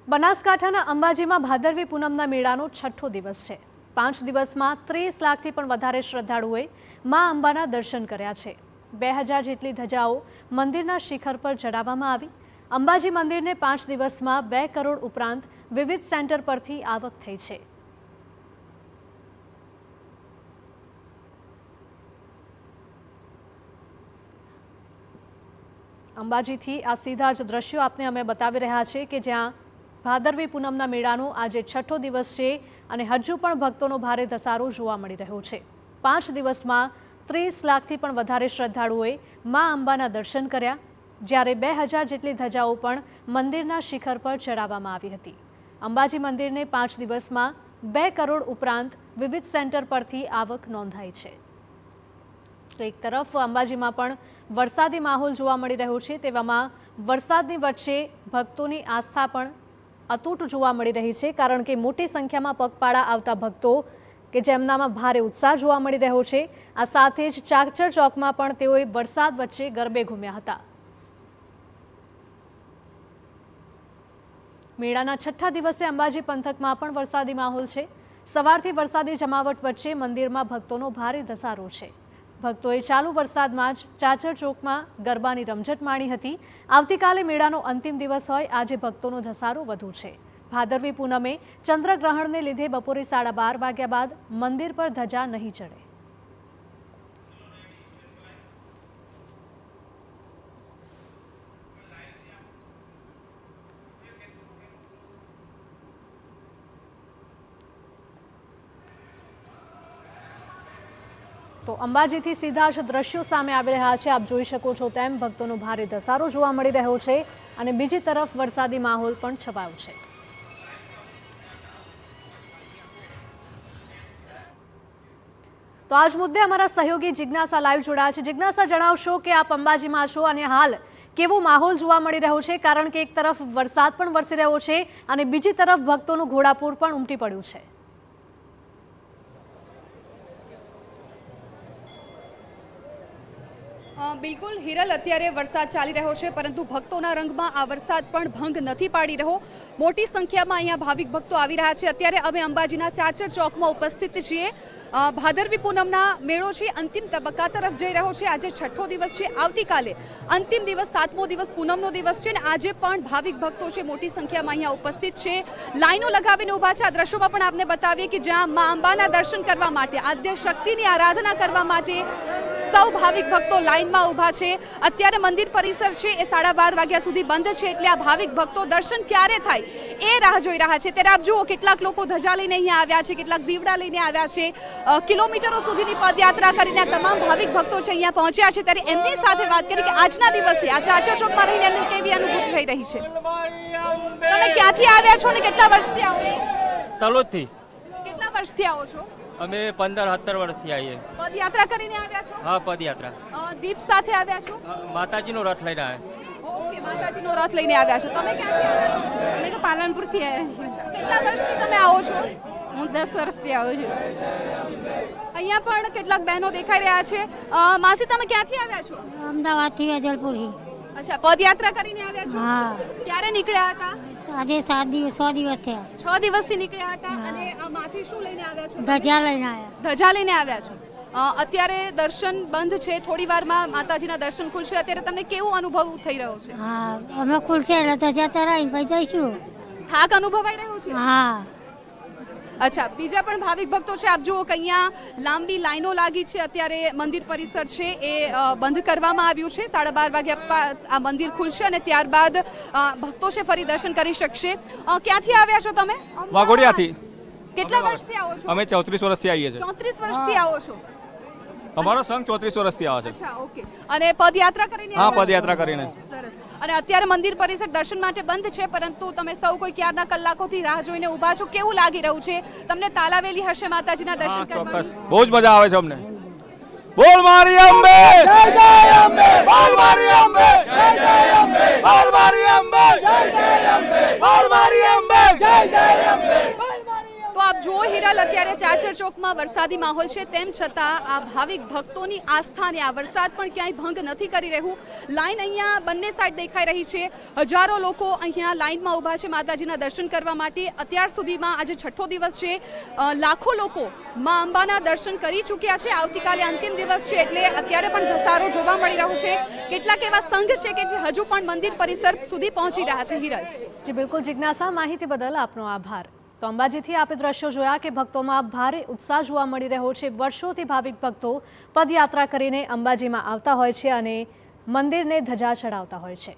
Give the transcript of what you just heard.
બનાસકાંઠાના અંબાજીમાં ભાદરવી પૂનમના મેળાનો છઠ્ઠો દિવસ છે। 5 દિવસમાં 30 લાખથી પણ વધારે શ્રદ્ધાળુઓએ મા અંબાના દર્શન કર્યા છે। 2000 જેટલી ધજાઓ મંદિરના શિખર પર ચડાવવામાં આવી। અંબાજી મંદિરને 5 દિવસમાં 2 કરોડ ઉપરાંત વિવિધ સેન્ટર પરથી આવક થઈ છે। અંબાજીથી આ સીધા જ દ્રશ્યો આપને અમે બતાવી રહ્યા છે કે જ્યાં ભાદરવી પૂનમના મેળાનો આજે છઠ્ઠો દિવસ છે અને હજુ પણ ભક્તોનો ભારે ધસારો જોવા મળી રહ્યો છે। 5 દિવસમાં 30 લાખથી પણ વધારે શ્રદ્ધાળુઓએ મા અંબાના દર્શન કર્યા, જ્યારે 2000 જેટલી ધજાઓ પણ મંદિરના શિખર પર ચડાવવામાં આવી હતી। અંબાજી મંદિરને 5 દિવસમાં 2 કરોડ ઉપરાંત વિવિધ સેન્ટર પરથી આવક નોંધાઈ છે। તો એક તરફ અંબાજીમાં પણ વરસાદી માહોલ જોવા મળી રહ્યો છે, તેવામાં વરસાદની વચ્ચે ભક્તોની આસ્થા પણ અતૂટ જોવા મળી રહી છે, કારણ કે મોટી સંખ્યામાં પગપાળા આવતા ભક્તો કે જેમનામાં ભારે ઉત્સાહ જોવા મળી રહ્યો છે। આ સાથે જ ચાકચર ચોકમાં પણ તેઓએ વરસાદ વચ્ચે ગરબે ઘૂમ્યા હતા। મેળાના છઠ્ઠા દિવસે અંબાજી પંથકમાં પણ વરસાદી માહોલ છે। સવારથી વરસાદી જમાવટ વચ્ચે મંદિરમાં ભક્તોનો ભારે ધસારો છે। ભક્તોએ ચાલુ વરસાદમાં જ ચાચર ચોકમાં ગરબાની રમઝટ માણી હતી। આવતીકાલે મેળાનો અંતિમ દિવસ હોય, આજે ભક્તોનો ધસારો વધુ છે। ભાદરવી પૂનમે ચંદ્રગ્રહણને લીધે બપોરે 12:30 વાગ્યા બાદ મંદિર પર ધજા નહીં ચડે। તો અંબાજીથી સીધા જ દ્રશ્યો સામે આવી રહ્યા છે। આપ જોઈ શકો છો તેમ ભક્તોનો ભારે ધસારો જોવા મળી રહ્યો છે અને બીજી તરફ વરસાદી માહોલ પણ છવાયો છે। તો આજ મુદ્દે અમારા સહયોગી જિજ્ઞાસા લાઈવ જોડાયા છે। જિજ્ઞાસા, જણાવશો કે આપ અંબાજીમાં છો અને હાલ કેવો માહોલ જોવા મળી રહ્યો છે, કારણ કે એક તરફ વરસાદ પણ વરસી રહ્યો છે અને બીજી તરફ ભક્તોનું ઘોડાપૂર પણ ઉમટી પડ્યું છે। બિલકુલ હિરલ, અત્યારે વરસાદ ચાલી રહ્યો છે, પરંતુ ભક્તોના રંગમાં આ વરસાદ પણ ભંગ નથી પાડી રહ્યો। મોટી સંખ્યામાં અહીંયા ભાવિક ભક્તો આવી રહ્યા છે। અત્યારે અમે અંબાજીના ચાચર ચોકમાં ઉપસ્થિત છીએ। ભાદરવી પૂનમના મેળો છે અંતિમ તબક્કા તરફ જઈ રહ્યો છે। આજે છઠ્ઠો દિવસ છે, આવતીકાલે અંતિમ દિવસ, 7મો દિવસ, પૂનમનો દિવસ છે, અને આજે પણ ભાવિક ભક્તો છે મોટી સંખ્યામાં અહીંયા ઉપસ્થિત છે, લાઈનો લગાવીને ઊભા છે। આ દ્રશ્યોમાં પણ આપને બતાવીએ કે જ્યાં મા અંબાના દર્શન કરવા માટે, આદ્ય શક્તિની આરાધના કરવા માટે સૌ ભાવિક ભક્તો લાઈનમાં ઊભા છે। અત્યારે મંદિર પરિસર છે એ 12:30 વાગ્યા સુધી બંધ છે, એટલે આ ભાવિક ભક્તો દર્શન ક્યારે થાય એ રાહ જોઈ રહ્યા છે। ત્યારે આપ જુઓ, કેટલાક લોકો ધજા લઈને અહીંયા આવ્યા છે, કેટલાક દીવડા લઈને આવ્યા છે। કિલોમીટરો સુધીની પદયાત્રા કરીને આ તમામ ભાવિક ભક્તો છે અહીંયા પહોંચ્યા છે। ત્યારે એમની સાથે વાત કરી કે આજના દિવસે આ ચાચર ચોકમાં રહીને એમને કેવી અનુભૂતિ થઈ રહી છે। તમે ક્યાંથી આવ્યા છો અને કેટલા વર્ષથી આવો છો? તલોદથી। કેટલા વર્ષથી આવો છો? અમે 15-17 વર્ષથી આવીએ। પદયાત્રા કરીને આવ્યા છો? હા, પદયાત્રા। દીપ સાથે આવ્યા છો? માતાજીનો રથ લઈને આવ્યા। ઓકે, માતાજીનો રથ લઈને આવ્યા છો। તમે ક્યાંથી આવ્યા છો? અમે તો પાલનપુરથી આવ્યા છીએ। કેટલા વર્ષથી તમે આવો છો? હું 10 વર્ષથી આવું છું। અહીંયા પણ કેટલાક બહેનો દેખાઈ રહ્યા છે। માસી, તમે ક્યાંથી આવ્યા છો? અમદાવાદથી વેજલપુરી। અચ્છા, પદયાત્રા કરીને આવ્યા છો? હા। ક્યારે નીકળ્યા હતા? આજે 7 દિવસ 6 દિવસ થયા। 6 દિવસથી નીકળ્યા હતા। અને આ માથી શું લઈને આવ્યા છો? ધજા લઈને આવ્યા। ધજા લઈને આવ્યા છો। અત્યારે દર્શન બંધ છે, થોડી વારમાં માતાજીના દર્શન ખુલશે। અત્યારે તમને કેવું અનુભવ થઈ રહ્યો છે? હા, અમે ખુલશે એટલે ધજા ચરાવીને પછી જઈશું। થાક અનુભવાઈ રહ્યો છે? હા। અચ્છા, બીજા પણ ભાવિક ભક્તો છે। આપ જુઓ કે અહીંયા લાંબી લાઈનો લાગી છે। અત્યારે મંદિર પરિસર છે એ બંધ કરવામાં આવ્યું છે। 12:30 વાગ્યા આ મંદિર ખુલશે અને ત્યારબાદ ભક્તો છે ફરી દર્શન કરી શકશે। ક્યાંથી આવ્યા છો તમે? વાઘોડિયાથી। કેટલા વર્ષથી આવો છો? અમે 34 વર્ષથી આવીએ છીએ। 34 વર્ષથી આવો છો? અમારો સંઘ 34 વર્ષથી આવે છે। અચ્છા, ઓકે। અને પદયાત્રા કરીને? હા, પદયાત્રા કરીને। સરસ। અને અત્યારે મંદિર પરિસર દર્શન માટે બંધ છે, પરંતુ તમે સૌ કોઈ ક્યારના કલાકોથી રાહ જોઈને ઊભા છો। કેવું લાગી રહ્યું છે તમને? તાલાવેલી હશે માતાજીના દર્શન કરવાની? ચોક્કસ, બહુ જ મજા આવે છે અમને। બોલ મારી અંબે જય જય અંબે, બોલ મારી અંબે જય જય અંબે, બોલ મારી અંબે જય જય અંબે, બોલ મારી અંબે જય જય અંબે। તો આપ જુઓ હિરલ, અત્યારે ચાચર ચોકમાં વરસાદી માહોલ છે, તેમ છતાં આ ભાવિક ભક્તોની આસ્થાને આ વરસાદ પણ ક્યાંય ભંગ નથી કરી રહ્યું. લાઈન અહીંયા બંને સાઈડ દેખાઈ રહી છે. હજારો લોકો અહીંયા લાઈનમાં ઊભા છે માતાજીના દર્શન કરવા માટે. અત્યાર સુધીમાં આજે છઠ્ઠો દિવસ છે. લાખો લોકો મા અંબાના દર્શન કરી ચૂક્યા છે. આવતીકાલે અંતિમ દિવસ છે એટલે અત્યારે પણ ઘસારો જોવા મળી રહ્યો છે. કેટલાક એવા સંઘ છે કે જે હજુ પણ મંદિર પરિસર સુધી પહોંચી રહ્યા છે. હિરલ, જી બિલકુલ જિજ્ઞાસા, માહિતી બદલ આપનો આભાર. તો અંબાજીથી આપે દ્રશ્યો જોયા કે ભક્તોમાં ભારે ઉત્સાહ જોવા મળી રહ્યો છે. વર્ષોથી ભાવિક ભક્તો પદયાત્રા કરીને અંબાજીમાં આવતા હોય છે અને મંદિરને ધજા ચડાવતા હોય છે.